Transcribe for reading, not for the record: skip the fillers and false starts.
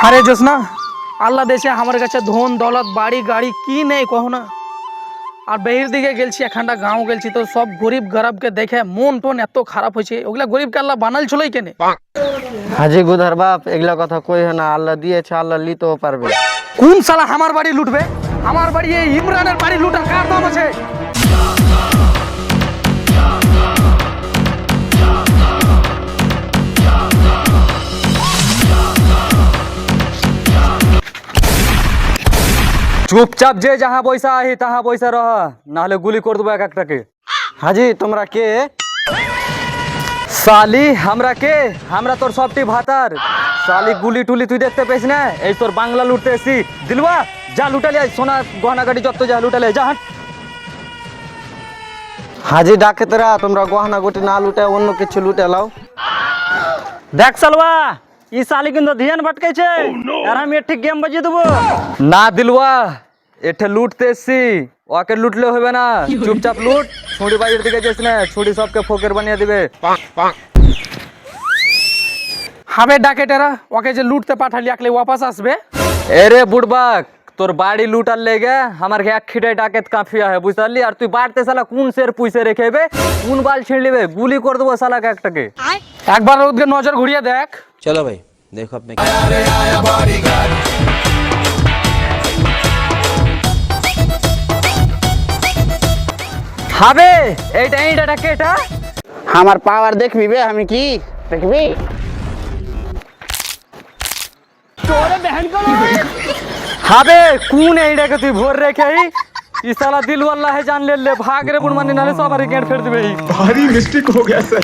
আরে জোসনা, আল্লাহ দেশে আমার কাছে ধন দৌলত বাড়ি গাড়ি কি নেই কहो না। আর বেহির দিকে গেলছি, এখানটা গাঁও গেলছি, তো সব গরিব গরবকে দেখে মন টন এত খারাপ হয়েছে। ওগুলা গরিবকে আল্লাহ বানাল ছিলই কেনে? হাজি গুধার বাপ এগুলা কথা কই না, আল্লাহ দিয়েছে, আল্লাহ লিতেও পারবে। কোন সালা আমার বাড়ি লুটবে? আমার বাড়ি এই ইমরানের বাড়ি লুটার কার দাম আছে? চুপচাপ যে যাহা পয়সা আহি তাহা পয়সা রহ, নাহলে গুলি করে দেবো এক একটাকে। হাজি তোমরা কে? সালি আমরা কে? আমরা তোর সবটি ভাতার। সালি গুলি টুলি তুই দেখতে পেয়েছ না? এই তোর বাংলা লুটতে এসি। দিলবা যা লুটালে আয়, সোনা গহনা গাড়ি যত যা লুটালে যা। হাট। হাজি ডাকেতরা তোমরা গহনা গুটি না লুটে অন্য কিছু লুটে লাও। দেখ সালবা, ই সালি কিন্তু ধ্যান ভটকেছে, আর আমি ঠিক গেম বাজিয়ে দেবো না। দিলবা এঠে লুটতে এসছি, ওকে লুটলে হবে না। চুপচাপ লুট, ছুরি বাজির দিকে যাস না, ছুরি সবকে ফোকের বানিয়ে দিবে। হবে ডাকেটেরা, ওকে যে লুটতে পাঠালি একলে ওয়াপাস আসবে? এরে বুড়বাক, তোর বাড়ি লুটার লেগে আমার এক খিটাই ডাকেত কাফিয়া হয়, বুঝতে পারলি? আর তুই বাড়তে সালা কোন শের পুইসে রেখেবে, কোন বাল ছিঁড় লিবে, গুলি করে দেবো সালাকে একটাকে। একবার ওদের নজর ঘুরিয়ে দেখ। चलो भाई देखो अपने হবে এইটা এইটা ডাকে এটা। আমার পাওয়ার দেখবি বে, আমি কি দেখবি? হবে কোন এইটাকে তুই ভোর রেখে ই সালা দিল আল্লাহ জান ले भाग रे बुढ़मानी, नाले सवारी गेट फेर दिबे। भारी मिस्टेक हो गया सर।